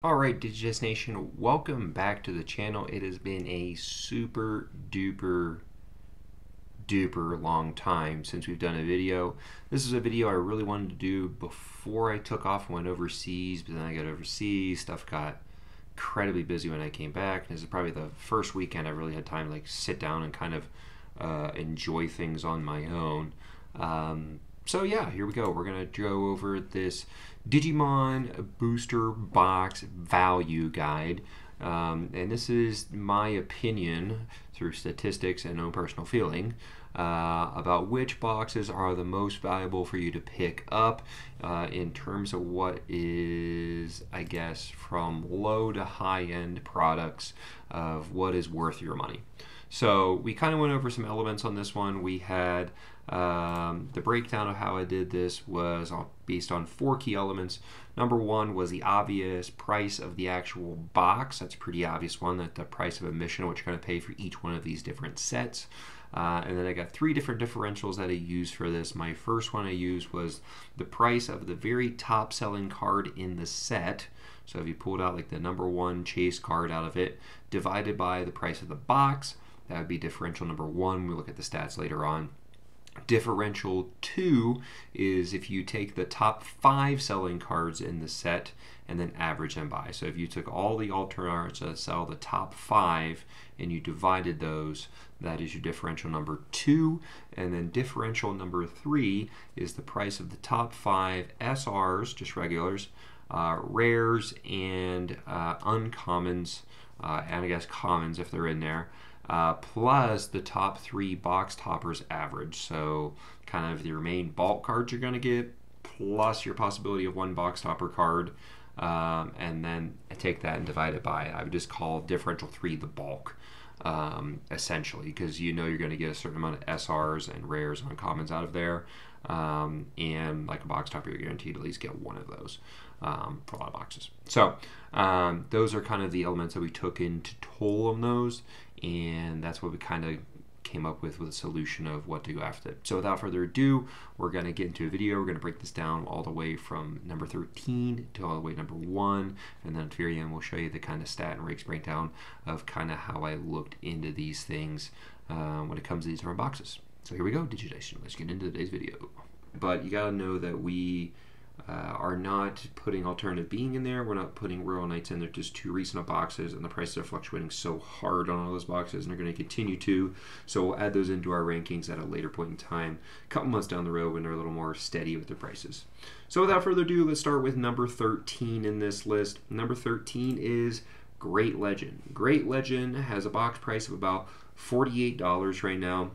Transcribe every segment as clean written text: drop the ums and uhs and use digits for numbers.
Alright, Digitest Nation, welcome back to the channel. It has been a super duper long time since we've done a video. This is a video I really wanted to do before I took off and went overseas, but then I got overseas, stuff got incredibly busy when I came back, and this is probably the first weekend I really had time to sit down and kind of enjoy things on my own. So yeah, here we go. We're going to go over this Digimon Booster Box Value Guide. And this is my opinion through statistics and own personal feeling about which boxes are the most valuable for you to pick up in terms of what is, I guess, from low to high end products of what is worth your money. So we kind of went over some elements on this one. We had the breakdown of how I did this was based on 4 key elements. Number 1 was the obvious price of the actual box. That's a pretty obvious one, that the price of admission, what you're going to pay for each one of these different sets. And then I got 3 different differentials that I used for this. My first one I used was the price of the very top selling card in the set. So if you pulled out like the number 1 chase card out of it, divided by the price of the box, that would be differential number 1. We look at the stats later on. Differential 2 is if you take the top 5 selling cards in the set and then average them by. So if you took all the alternate cards that sell the top 5 and you divided those, that is your differential number 2. And then differential number 3 is the price of the top 5 SRs, just regulars, rares, and uncommons, and I guess commons if they're in there. Plus the top 3 box toppers average. So kind of your main bulk cards you're going to get, plus your possibility of 1 box topper card, and then I take that and divide it by, I would just call differential 3 the bulk, essentially, because you know you're going to get a certain amount of SRs and rares and uncommons out of there, and like a box topper you're guaranteed to at least get 1 of those for a lot of boxes. So those are kind of the elements that we took into total on those, and that's what we kind of came up with a solution of what to go after. So without further ado, we're going to get into a video. We're going to break this down all the way from number 13 to all the way to number 1, and then at the very end we'll show you the kind of stat and rakes breakdown of kind of how I looked into these things when it comes to these different boxes. So here we go, Digitization. Let's get into today's video. But you got to know that we are not putting alternative being in there. We're not putting Royal Knights in. They're just 2 recent boxes, and the prices are fluctuating so hard on all those boxes, and they're going to continue to. So we'll add those into our rankings at a later point in time, a couple months down the road when they're a little more steady with their prices. So without further ado, let's start with number 13 in this list. Number 13 is Great Legend. Great Legend has a box price of about $48 right now.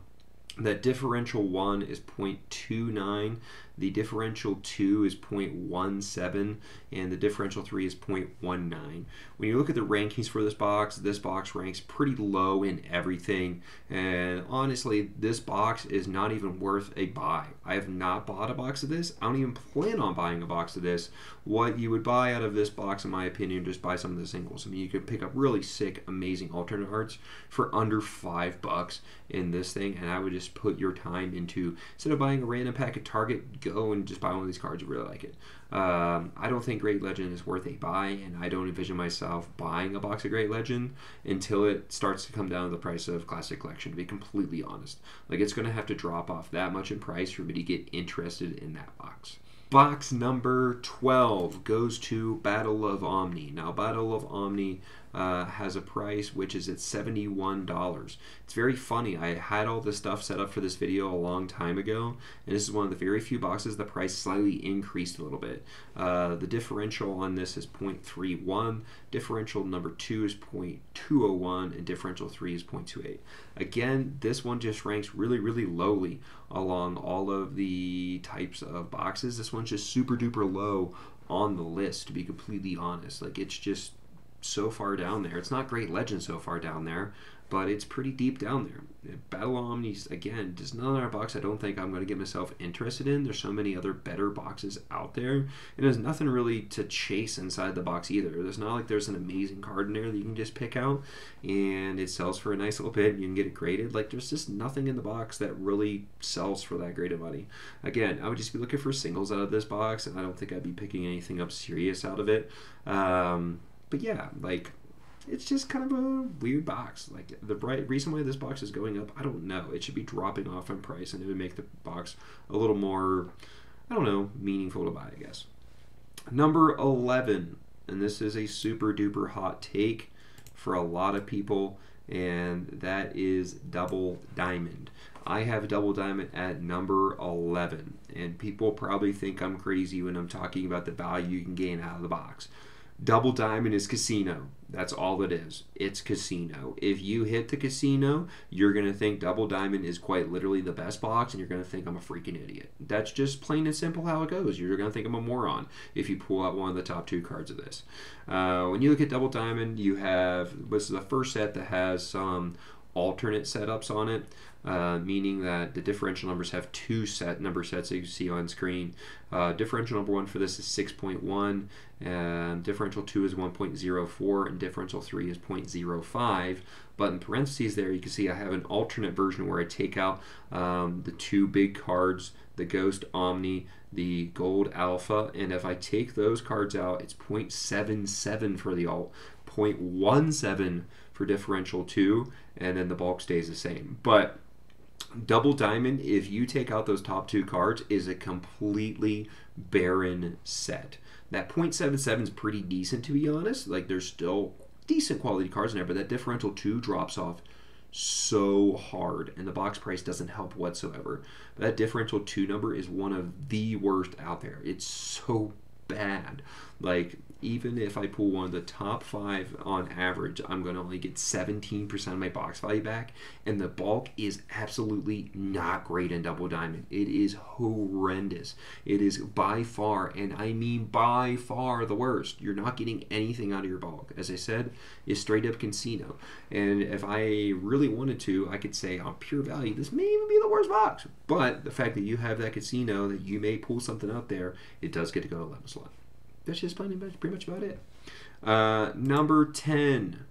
That differential 1 is 0.29, the differential 2 is 0.17, and the differential 3 is 0.19. When you look at the rankings for this box ranks pretty low in everything, and honestly, this box is not even worth a buy. I have not bought a box of this. I don't even plan on buying a box of this. What you would buy out of this box, in my opinion, just buy some of the singles. I mean, you could pick up really sick, amazing alternate arts for under $5 in this thing, and I would just put your time into, instead of buying a random pack at Target, go and just buy one of these cards. You really like it. I don't think Great Legend is worth a buy, and I don't envision myself buying a box of Great Legend until it starts to come down to the price of Classic Collection, to be completely honest. Like, it's going to have to drop off that much in price for me to get interested in that box. Box number 12 goes to Battle of Omni. Now, Battle of Omni has a price which is at $71. It's very funny. I had all this stuff set up for this video a long time ago, and this is one of the very few boxes the price slightly increased a little bit. The differential on this is 0.31, differential number 2 is 0.201, and differential 3 is 0.28. Again, this one just ranks really, really lowly along all of the types of boxes. This one's just super duper low on the list, to be completely honest. Like, it's just so far down there. It's not Great Legend so far down there, but it's pretty deep down there. Battle of Omni, again, just another box I don't think I'm going to get myself interested in. There's so many other better boxes out there, and there's nothing really to chase inside the box either. There's not like there's an amazing card in there that you can just pick out and it sells for a nice little bit and you can get it graded. Like, there's just nothing in the box that really sells for that great of money. Again, I would just be looking for singles out of this box, and I don't think I'd be picking anything up serious out of it. But yeah, like, it's just kind of a weird box. Like, the reason why this box is going up, I don't know. It should be dropping off in price, and it would make the box a little more, I don't know, meaningful to buy, I guess. Number 11, and this is a super duper hot take for a lot of people, and that is Double Diamond. I have Double Diamond at number 11, and people probably think I'm crazy when I'm talking about the value you can gain out of the box. Double Diamond is casino. That's all it is. It's casino. If you hit the casino, you're going to think Double Diamond is quite literally the best box, and you're going to think I'm a freaking idiot. That's just plain and simple how it goes. You're going to think I'm a moron if you pull out one of the top 2 cards of this. When you look at Double Diamond, you have, this is the first set that has some alternate setups on it, meaning that the differential numbers have 2 number sets that you see on screen. Differential number 1 for this is 6.1, and differential 2 is 1.04, and differential 3 is 0.05. But in parentheses there, you can see I have an alternate version where I take out the 2 big cards, the Ghost Omni, the Gold Alpha, and if I take those cards out, it's 0.77 for the alt, 0.17 for differential 2, and then the bulk stays the same. But Double Diamond, if you take out those top 2 cards, is a completely barren set. That 0.77 is pretty decent, to be honest. Like, there's still decent quality cards in there, but that differential 2 drops off so hard, and the box price doesn't help whatsoever. But that differential 2 number is one of the worst out there. It's so bad. Like, even if I pull one of the top 5 on average, I'm going to only get 17% of my box value back, and the bulk is absolutely not great in Double Diamond. It is horrendous. It is by far, and I mean by far, the worst. You're not getting anything out of your bulk. As I said, it's straight up casino. And if I really wanted to, I could say on pure value, this may even be the worst box. But the fact that you have that casino, that you may pull something out there, it does get to go to 11 slot. That's just pretty much about it. Number 10.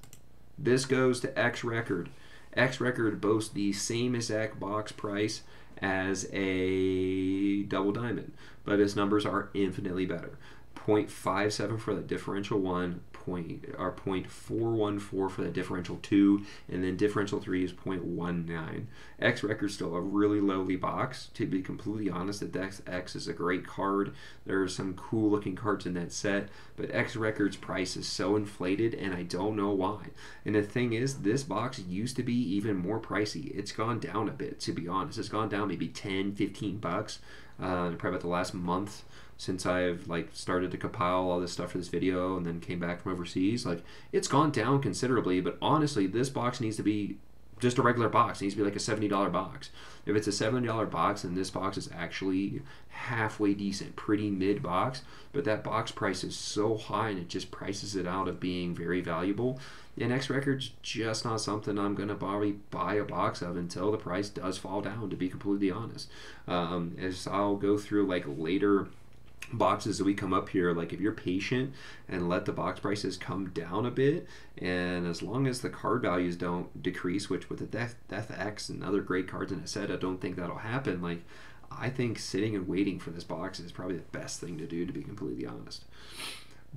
This goes to X Record. X Record boasts the same exact box price as a Double Diamond, but its numbers are infinitely better. 0.57 for the differential 1, 0.414 for the differential 2, and then differential 3 is 0.19. X Record's still a really lowly box. To be completely honest, the Dex X is a great card. There are some cool looking cards in that set, but X Record's price is so inflated, and I don't know why. And the thing is, this box used to be even more pricey. It's gone down a bit, to be honest. It's gone down maybe 10, 15 bucks, probably about the last month, since I've like started to compile all this stuff for this video and then came back from overseas. Like, it's gone down considerably, but honestly, this box needs to be just a regular box. It needs to be like a $70 box. If it's a $70 box, then this box is actually halfway decent, pretty mid box, but that box price is so high and it just prices it out of being very valuable. And X Record's just not something I'm going to probably buy a box of until the price does fall down, to be completely honest. As I'll go through like later boxes that we come up here, like if you're patient and let the box prices come down a bit, and as long as the card values don't decrease, which with the Death X and other great cards in a set, I don't think that'll happen. Like, I think sitting and waiting for this box is probably the best thing to do, to be completely honest.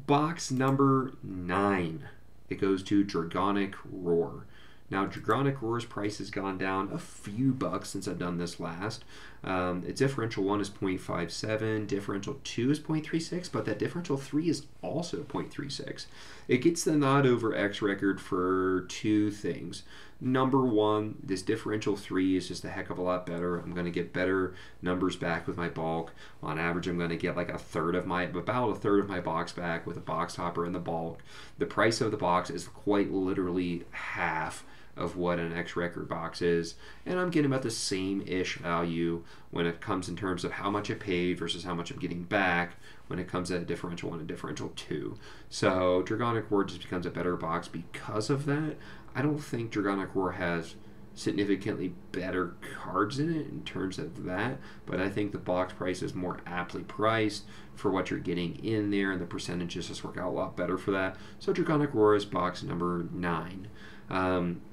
Box number 9. It goes to Dragonic Roar. Now, Dragonic Roar's price has gone down a few bucks since I've done this last. Its differential 1 is 0.57, differential 2 is 0.36, but that differential 3 is also 0.36. It gets the nod over X Record for 2 things. Number 1, this differential 3 is just a heck of a lot better. I'm going to get better numbers back with my bulk. On average, I'm going to get like about a third of my box back with a box topper and the bulk. The price of the box is quite literally half of what an X Record box is, and I'm getting about the same-ish value when it comes in terms of how much I paid versus how much I'm getting back when it comes to a differential 1 and differential 2. So Dragonic Roar just becomes a better box because of that. I don't think Dragonic Roar has significantly better cards in it in terms of that, but I think the box price is more aptly priced for what you're getting in there, and the percentages just work out a lot better for that. So Dragonic Roar is box number 9.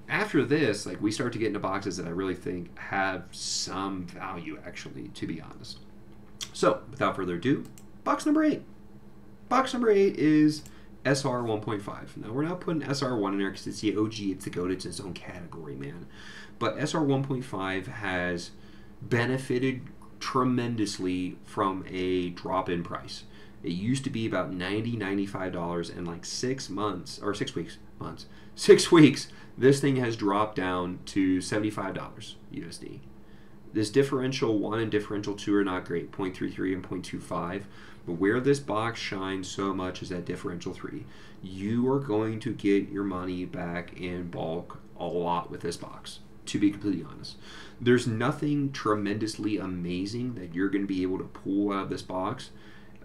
After this, like, we start to get into boxes that I really think have some value, actually, to be honest. So, without further ado, box number 8. Box number 8 is SR 1.5. Now, we're not putting SR 1 in there because it's the OG, it's the GOAT, it's its own category, man. But SR 1.5 has benefited tremendously from a drop in price. It used to be about $95 in like 6 months, or 6 weeks, 6 weeks, this thing has dropped down to $75 USD. This differential 1 and differential 2 are not great, 0.33 and 0.25. But where this box shines so much is that differential 3. You are going to get your money back in bulk a lot with this box, to be completely honest. There's nothing tremendously amazing that you're going to be able to pull out of this box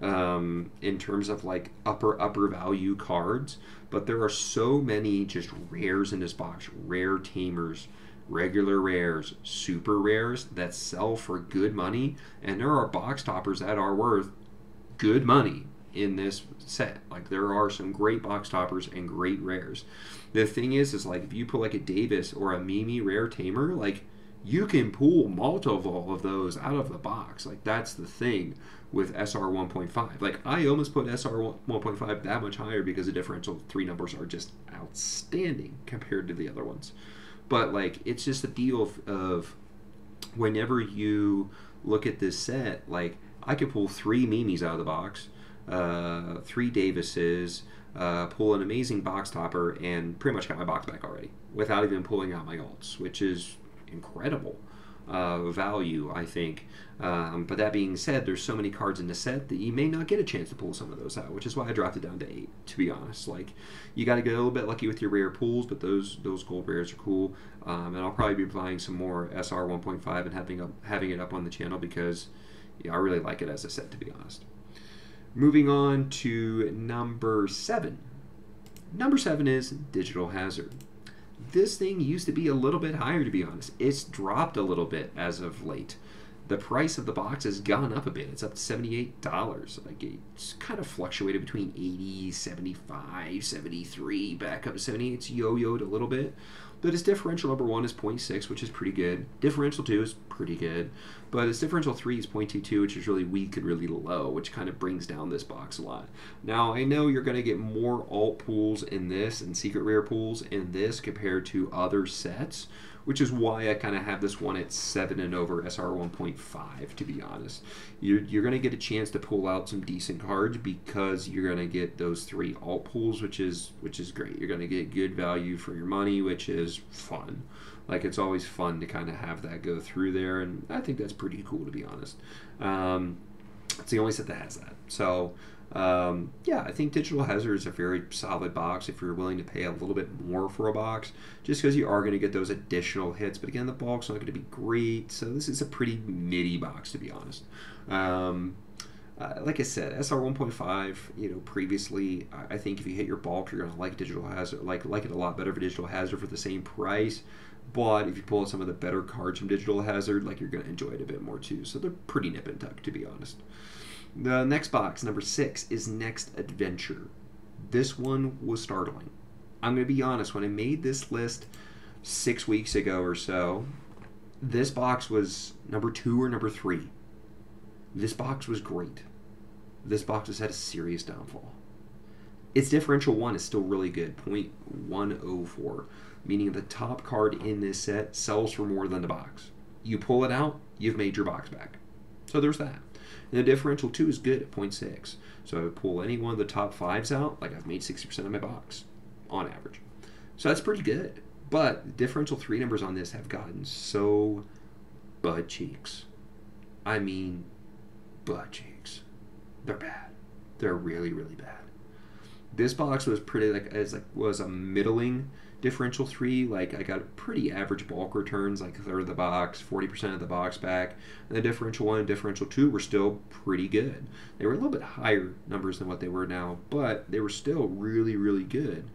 in terms of like upper value cards, but there are so many just rares in this box, rare tamers, regular rares, super rares that sell for good money, and there are box toppers that are worth good money in this set. Like, there are some great box toppers and great rares. The thing is like, if you put like a Davis or a Mimi rare tamer, like, you can pull multiple of those out of the box. Like, that's the thing with SR 1.5. Like, I almost put SR 1.5 that much higher because the differential 3 numbers are just outstanding compared to the other ones. But like, it's just a deal of whenever you look at this set, like, I could pull 3 Mimis out of the box, 3 Davises, pull an amazing box topper, and pretty much got my box back already without even pulling out my alts, which is incredible value, I think. But that being said, there's so many cards in the set that you may not get a chance to pull some of those out, which is why I dropped it down to 8, to be honest. Like, you got to get a little bit lucky with your rare pulls, but those gold rares are cool. And I'll probably be buying some more SR 1.5 and having it up on the channel because, yeah, I really like it as a set, to be honest. Moving on to number 7. Number 7 is Digital Hazard. This thing used to be a little bit higher, to be honest. It's dropped a little bit as of late. The price of the box has gone up a bit. It's up to $78. Like, it's kind of fluctuated between 80, 75, 73, back up to 78. It's yo-yoed a little bit. But its differential number 1 is 0.6, which is pretty good. Differential 2 is pretty good. But its differential 3 is 0.22, which is really weak and really low, which kind of brings down this box a lot. Now, I know you're going to get more alt pools in this and secret rare pools in this compared to other sets, which is why I kind of have this one at 7 and over SR 1.5, to be honest. You're going to get a chance to pull out some decent cards because you're going to get those 3 alt pools, which is great. You're going to get good value for your money, which is fun. Like, it's always fun to kind of have that go through there, and I think that's pretty cool, to be honest. It's the only set that has that. So, yeah, I think Digital Hazard is a very solid box if you're willing to pay a little bit more for a box, just because you are going to get those additional hits. But again, the bulk's not going to be great, so this is a pretty midi box, to be honest. Like I said, SR 1.5, you know, previously, I think if you hit your bulk, you're going to like Digital Hazard, like it a lot better for Digital Hazard for the same price. But if you pull out some of the better cards from Digital Hazard, like, you're going to enjoy it a bit more too. So they're pretty nip and tuck, to be honest. The next box, number 6, is Next Adventure. This one was startling. I'm going to be honest, when I made this list 6 weeks ago or so, this box was number 2 or number 3. This box was great. This box has had a serious downfall. Its differential 1 is still really good, 0.104, meaning the top card in this set sells for more than the box. You pull it out, you've made your box back. So there's that. And the differential 2 is good at 0.6. So I would pull any one of the top 5s out, like, I've made 60% of my box, on average. So that's pretty good. But the differential 3 numbers on this have gotten so butt cheeks. I mean, butt cheeks. They're bad. They're really, really bad. This box was pretty, was a middling differential 3. Like, I got pretty average bulk returns, like a third of the box, 40% of the box back. And the differential 1 and differential 2 were still pretty good. They were a little bit higher numbers than what they were now, but they were still really, really good.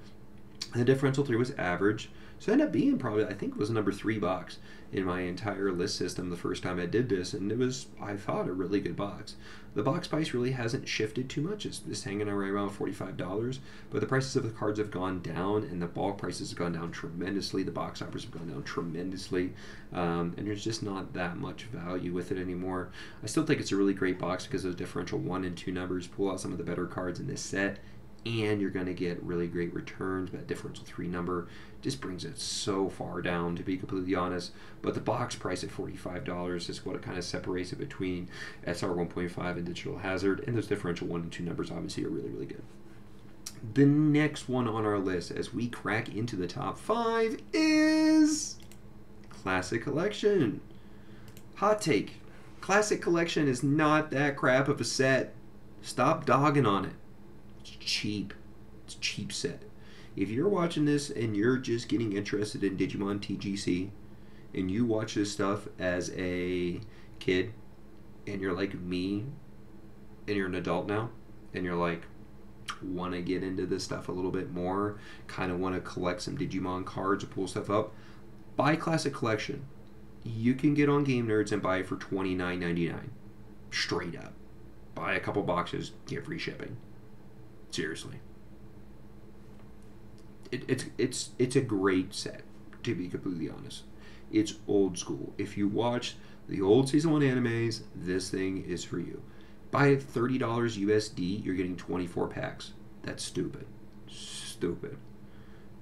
And the differential 3 was average. So it ended up being probably, I think it was number 3 box in my entire list system the first time I did this, and it was, I thought, a really good box. The box price really hasn't shifted too much. It's hanging right around $45, but the prices of the cards have gone down, and the bulk prices have gone down tremendously. The box toppers have gone down tremendously, and there's just not that much value with it anymore. I still think it's a really great box because of the differential 1 and 2 numbers. Pull out some of the better cards in this set. and you're going to get really great returns. That differential 3 number just brings it so far down, to be completely honest. But the box price at $45 is what it kind of separates it between SR 1.5 and Digital Hazard, and those differential 1 and 2 numbers obviously are really, really good. The next one on our list as we crack into the top 5 is Classic Collection. Hot take. Classic Collection is not that crap of a set. Stop dogging on it. It's cheap. It's a cheap set. If you're watching this and you're just getting interested in Digimon TCG and you watch this stuff as a kid and you're like me and you're an adult now and you're like, want to get into this stuff a little bit more, kind of want to collect some Digimon cards or pull stuff up, buy Classic Collection. You can get on Game Nerds and buy it for $29.99. Straight up. Buy a couple boxes, get free shipping. Seriously. It's a great set, to be completely honest. It's old school. If you watch the old Season 1 animes, this thing is for you. Buy it $30 USD, you're getting 24 packs. That's stupid. Stupid.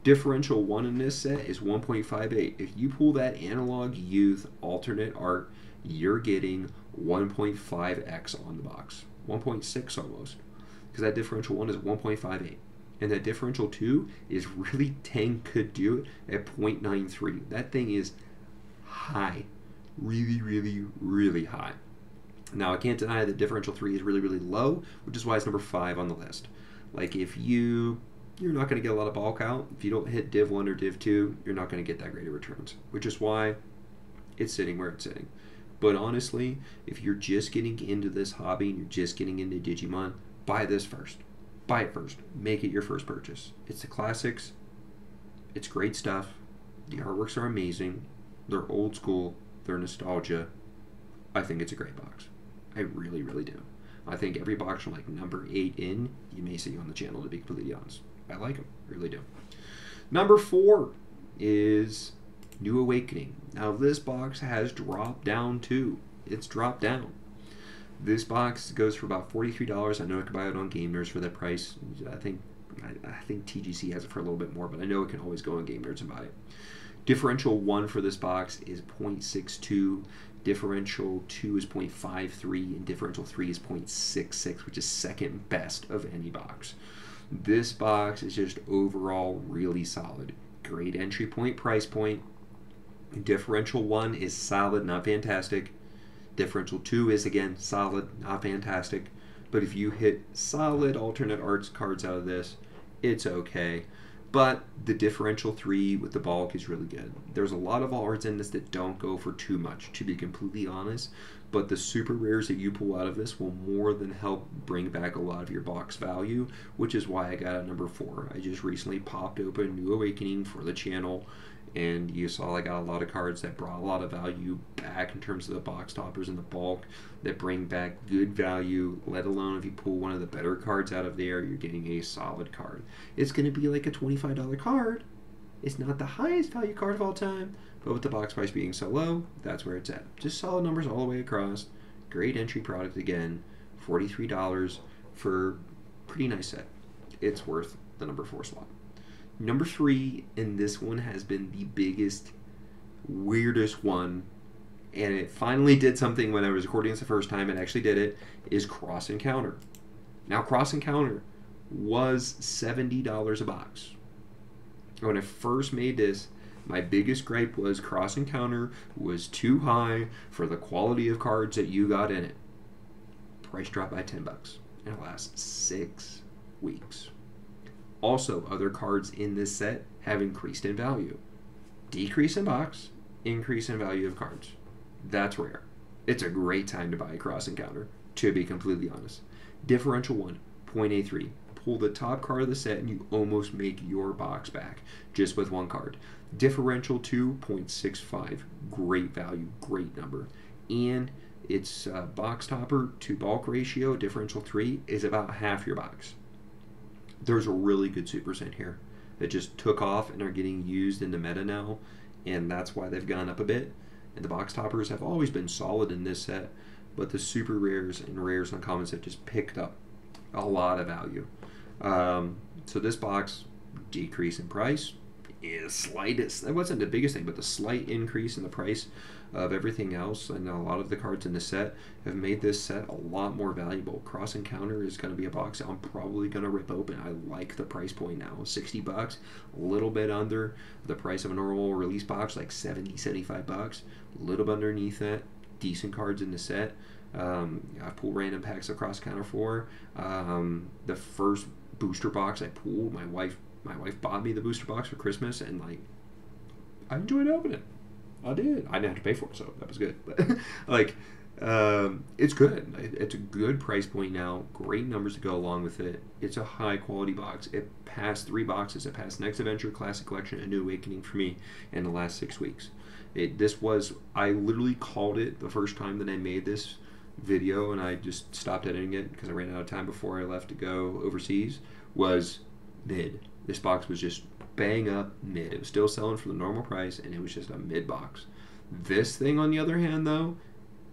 Differential 1 in this set is 1.58. If you pull that Analog Youth alternate art, you're getting 1.5x on the box. 1.6 almost. Because that differential 1 is 1.58. And that differential 2 is really dang good do it at 0.93. That thing is high. Really, really, really high. Now, I can't deny that differential 3 is really, really low, which is why it's number 5 on the list. Like, if you're not going to get a lot of bulk out. If you don't hit Div 1 or Div 2, you're not going to get that great of returns, which is why it's sitting where it's sitting. But honestly, if you're just getting into this hobby and you're just getting into Digimon, buy this first. Buy it first. Make it your first purchase. It's the classics. It's great stuff. The artworks are amazing. They're old school. They're nostalgia. I think it's a great box. I really, really do. I think every box from like number 8 in, you may see on the channel, to be completely honest. I like them. I really do. Number 4 is New Awakening. Now this box has dropped down too. It's dropped down. This box goes for about $43. I know I can buy it on Game Nerds for that price. I think TGC has it for a little bit more, but I know it can always go on Game Nerds and buy it. Differential 1 for this box is 0.62. Differential 2 is 0.53, and differential 3 is 0.66, which is second best of any box. This box is just overall really solid. Great entry point, price point. Differential 1 is solid, not fantastic. Differential 2 is, again, solid, not fantastic. But if you hit solid alternate arts cards out of this, it's okay. But the differential 3 with the bulk is really good. There's a lot of arts in this that don't go for too much, to be completely honest. But the super rares that you pull out of this will more than help bring back a lot of your box value, which is why I got it number 4. I just recently popped open New Awakening for the channel, and you saw I got a lot of cards that brought a lot of value back in terms of the box toppers and the bulk that bring back good value, let alone if you pull one of the better cards out of there, you're getting a solid card. It's going to be like a $25 card. It's not the highest value card of all time, but with the box price being so low, that's where it's at. Just solid numbers all the way across. Great entry product again. $43 for a pretty nice set. It's worth the number 4 slot. Number 3, and this one has been the biggest, weirdest one, and it finally did something when I was recording this the first time. It actually did it, is Cross Encounter. Now, Cross Encounter was $70 a box. When I first made this, my biggest gripe was Cross Encounter was too high for the quality of cards that you got in it. Price dropped by $10, and it lasts 6 weeks. Also, other cards in this set have increased in value. Decrease in box, increase in value of cards. That's rare. It's a great time to buy a Cross Encounter, to be completely honest. Differential 1, 0.83. Pull the top card of the set and you almost make your box back just with one card. Differential 2, 0.65. Great value, great number. And its box topper to bulk ratio, differential 3, is about half your box. There's a really good supers in here that just took off and are getting used in the meta now, and that's why they've gone up a bit. And the box toppers have always been solid in this set, but the super rares and rares and uncommons have just picked up a lot of value. So this box decrease in price is slightest. That wasn't the biggest thing, but the slight increase in the price of everything else and a lot of the cards in the set have made this set a lot more valuable. Cross Encounter is going to be a box I'm probably going to rip open. I like the price point now. $60, a little bit under the price of a normal release box, like 70, 75 bucks. A little bit underneath that. Decent cards in the set. I pulled random packs of Cross Encounter for. The first booster box I pulled, my wife bought me the booster box for Christmas, and like I enjoyed opening it. I did. I didn't have to pay for it, so that was good. But like, it's good. It's a good price point now. Great numbers to go along with it. It's a high quality box. It passed 3 boxes. It passed Next Adventure, Classic Collection, and New Awakening for me in the last 6 weeks. I literally called it the first time that I made this video, and I just stopped editing it because I ran out of time before I left to go overseas. Was mid. This box was just bang up mid. It was still selling for the normal price, and it was just a mid box. This thing, on the other hand, though,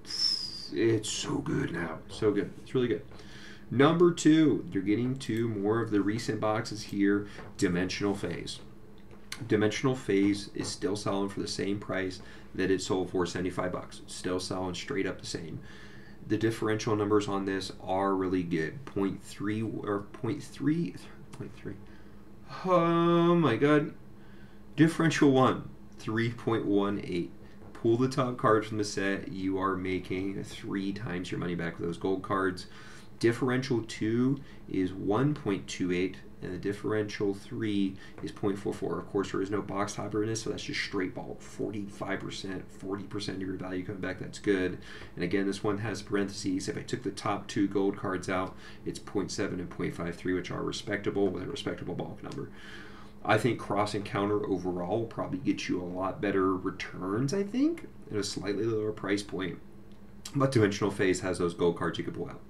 it's so good now. So good. It's really good. Number 2, you're getting to more of the recent boxes here. Dimensional Phase. Dimensional Phase is still selling for the same price that it sold for, 75 bucks. It's still selling straight up the same. The differential numbers on this are really good. 0.3 or 0.3. Oh my god. Differential 1, 3.18. Pull the top cards from the set. You are making 3 times your money back with those gold cards. Differential 2 is 1.28, and the differential 3 is 0.44. Of course, there is no box topper in this, so that's just straight ball. 45%, 40% of your value coming back. That's good. And again, this one has parentheses. If I took the top 2 gold cards out, it's 0.7 and 0.53, which are respectable with a respectable bulk number. I think Cross Encounter overall will probably get you a lot better returns, I think, at a slightly lower price point. But Dimensional Phase has those gold cards you can pull out.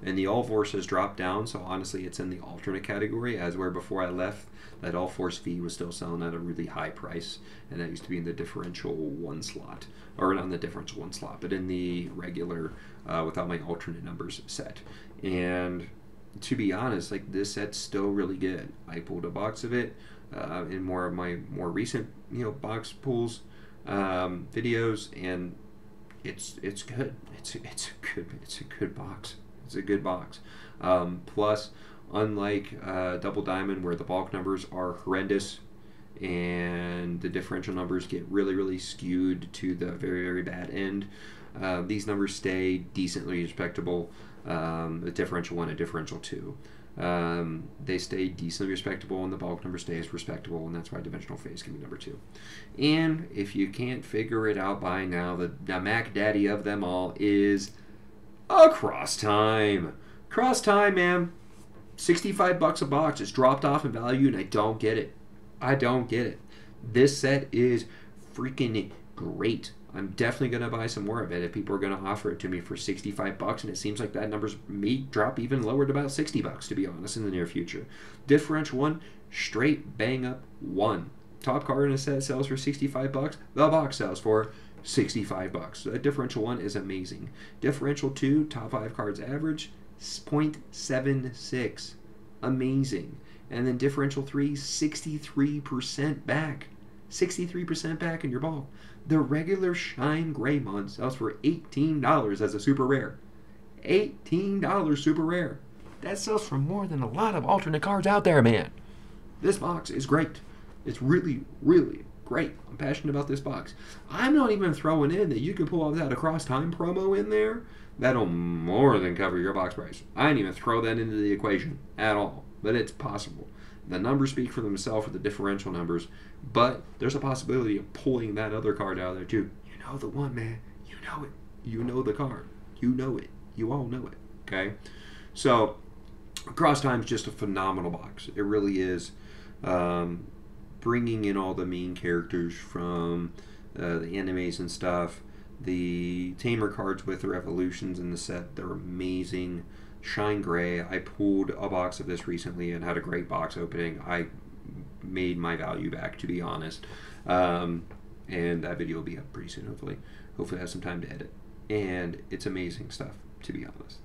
And the All Force has dropped down, so honestly it's in the alternate category, as where before I left, that All Force V was still selling at a really high price, and that used to be in the differential 1 slot. Or not in the differential 1 slot, but in the regular, without my alternate numbers set. And to be honest, like, this set's still really good. I pulled a box of it in more of my more recent, box pulls videos, and it's good. It's a good box. It's a good box. Plus, unlike Double Diamond, where the bulk numbers are horrendous and the differential numbers get really, really skewed to the very, very bad end, these numbers stay decently respectable. The differential 1 and differential 2. They stay decently respectable, and the bulk number stays respectable, and that's why Dimensional Phase can be number 2. And if you can't figure it out by now, the Mac Daddy of them all is Cross Time. Cross Time, man. 65 bucks a box. It's dropped off in value, and I don't get it. I don't get it. This set is freaking great. I'm definitely going to buy some more of it if people are going to offer it to me for 65 bucks, and it seems like that number's may drop even lower to about 60 bucks, to be honest, in the near future. Differential 1, straight bang up 1. Top card in a set sells for 65 bucks. The box sells for 65 bucks. So that differential 1 is amazing. Differential 2, top 5 cards average, 0.76. Amazing. And then differential 3, 63% back. 63% back in your bulk. The regular Shine Greymon sells for $18 as a super rare. $18 super rare. That sells for more than a lot of alternate cards out there, man. This box is great. It's really, really great. I'm passionate about this box. I'm not even throwing in that you can pull off that Across Time promo in there. That'll more than cover your box price. I didn't even throw that into the equation at all, but it's possible. The numbers speak for themselves with the differential numbers, but there's a possibility of pulling that other card out of there too. You know the one, man. You know it. You know the card. You know it. You all know it. Okay? So, Across Time is just a phenomenal box. It really is. Bringing in all the main characters from the animes and stuff. The Tamer cards with their evolutions in the set, they're amazing. Shine Gray, I pulled a box of this recently and had a great box opening. I made my value back, to be honest. And that video will be up pretty soon, hopefully. Hopefully I have some time to edit. And it's amazing stuff, to be honest.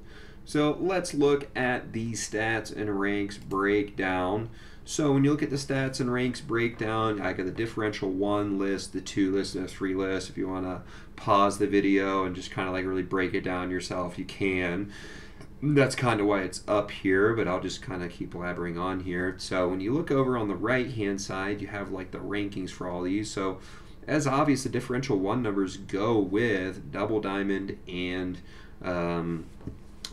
So let's look at the stats and ranks breakdown. So when you look at the stats and ranks breakdown, I got the differential 1 list, the 2 list, and the 3 list. If you want to pause the video and just kind of like really break it down yourself, you can. That's kind of why it's up here, but I'll just kind of keep elaborating on here. So when you look over on the right hand side, you have like the rankings for all these. So as obvious, the differential 1 numbers go with double diamond and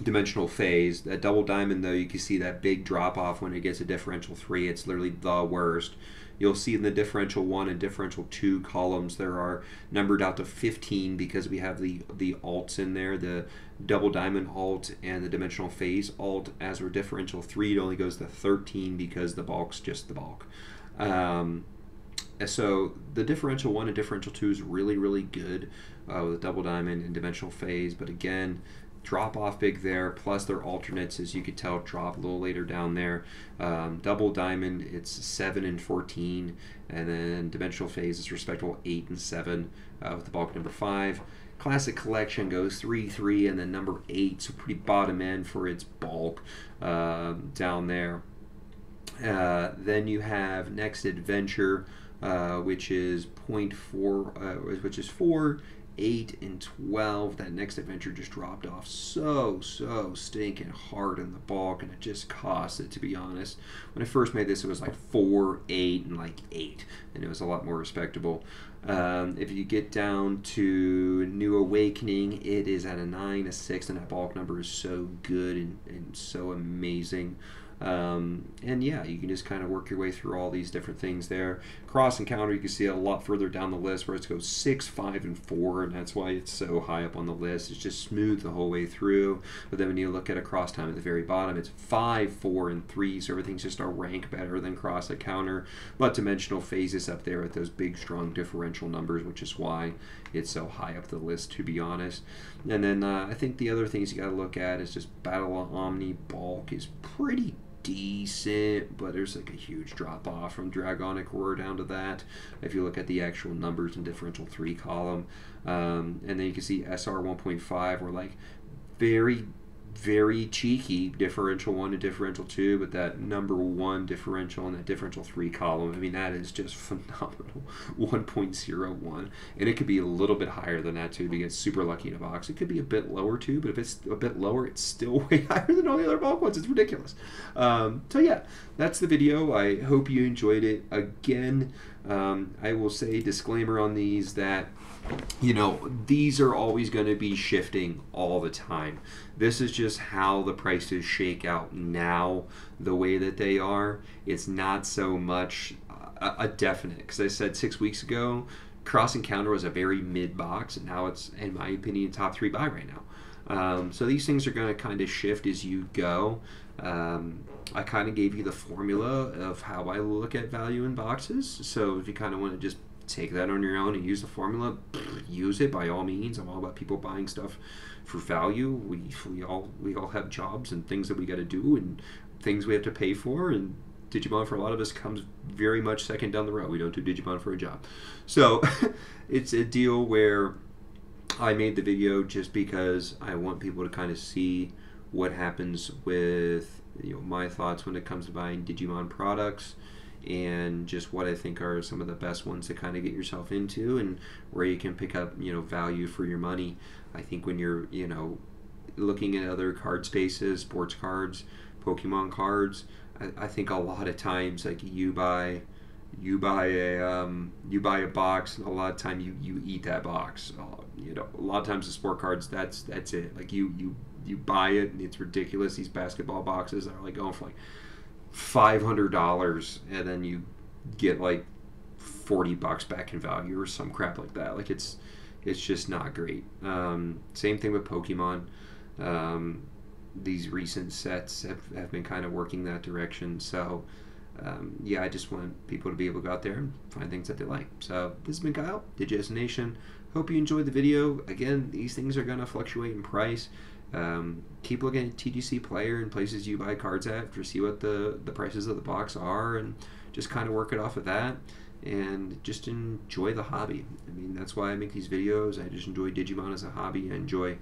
dimensional phase. That double diamond, though, you can see that big drop off when it gets a differential 3. It's literally the worst. You'll see in the differential 1 and differential 2 columns there are numbered out to 15 because we have the alts in there, the double diamond alt and the dimensional phase alt. As for differential 3, it only goes to 13 because the bulk's just the bulk. So the differential 1 and differential 2 is really, really good with double diamond and dimensional phase, but again, drop off big there, plus their alternates, as you could tell, drop a little later down there. Double diamond, it's 7 and 14, and then dimensional phase is respectable 8 and 7 with the bulk number 5. Classic collection goes 3, 3, and then number 8, so pretty bottom end for its bulk down there. Then you have next adventure, which is 0.4, which is 4, 8, and 12. That next adventure just dropped off so stinking hard in the bulk, and it just cost it, to be honest. When I first made this, it was like 4, 8, and like 8, and it was a lot more respectable. If you get down to New Awakening, it is at a 9, a 6, and that bulk number is so good and so amazing. And yeah, you can just kind of work your way through all these different things there. Cross Encounter, you can see a lot further down the list where it goes 6, 5, and 4, and that's why it's so high up on the list. It's just smooth the whole way through. But then when you look at a Cross Time at the very bottom, it's 5, 4, and 3, so everything's just a rank better than Cross Encounter. But Dimensional Phase is up there with those big, strong differential numbers, which is why it's so high up the list, to be honest. And then I think the other things you got to look at is just Battle of Omni bulk is pretty decent, but there's like a huge drop off from Dragonic Roar down to that if you look at the actual numbers in differential 3 column. And then you can see SR 1.5 were like very cheeky differential 1 and differential 2, but that number 1 differential and that differential 3 column, I mean, that is just phenomenal. 1.01, and it could be a little bit higher than that too if you get super lucky in a box. It could be a bit lower too, but if it's a bit lower, it's still way higher than all the other bulk ones. It's ridiculous. So yeah, that's the video. I hope you enjoyed it. Again, I will say disclaimer on these that, you know, these are always going to be shifting all the time. This is just how the prices shake out now, the way that they are. It's not so much a definite, because I said 6 weeks ago, Cross Encounter was a very mid box, and now it's, in my opinion, top 3 buy right now. So these things are going to kind of shift as you go. I kind of gave you the formula of how I look at value in boxes. So if you kind of want to just take that on your own and use the formula, use it by all means. I'm all about people buying stuff for value. We all have jobs and things that we got to do and things we have to pay for, and Digimon for a lot of us comes very much second down the road. We don't do Digimon for a job. So it's a deal where I made the video just because I want people to kind of see what happens with, you know, my thoughts when it comes to buying Digimon products, and just what I think are some of the best ones to kind of get yourself into, and where you can pick up, you know, value for your money. I think when you're, you know, looking at other card spaces, sports cards, Pokemon cards, I think a lot of times, like, you buy a box, and a lot of time you eat that box. You know, a lot of times the sport cards, that's it. Like, you buy it and it's ridiculous. These basketball boxes are like going for like $500, and then you get like $40 back in value or some crap like that. Like, it's just not great. Same thing with Pokemon. These recent sets have been kind of working that direction. So yeah, I just want people to be able to go out there and find things that they like. So this has been Kyle, Digis Nation. Hope you enjoyed the video. Again, these things are going to fluctuate in price. Keep looking at TGC Player and places you buy cards at to see what the prices of the box are, and just kind of work it off of that, and just enjoy the hobby. I mean, that's why I make these videos. I just enjoy Digimon as a hobby. I enjoy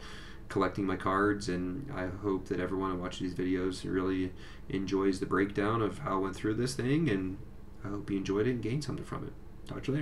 collecting my cards, and I hope that everyone who watches these videos really enjoys the breakdown of how I went through this thing, and I hope you enjoyed it and gained something from it. Talk to you later.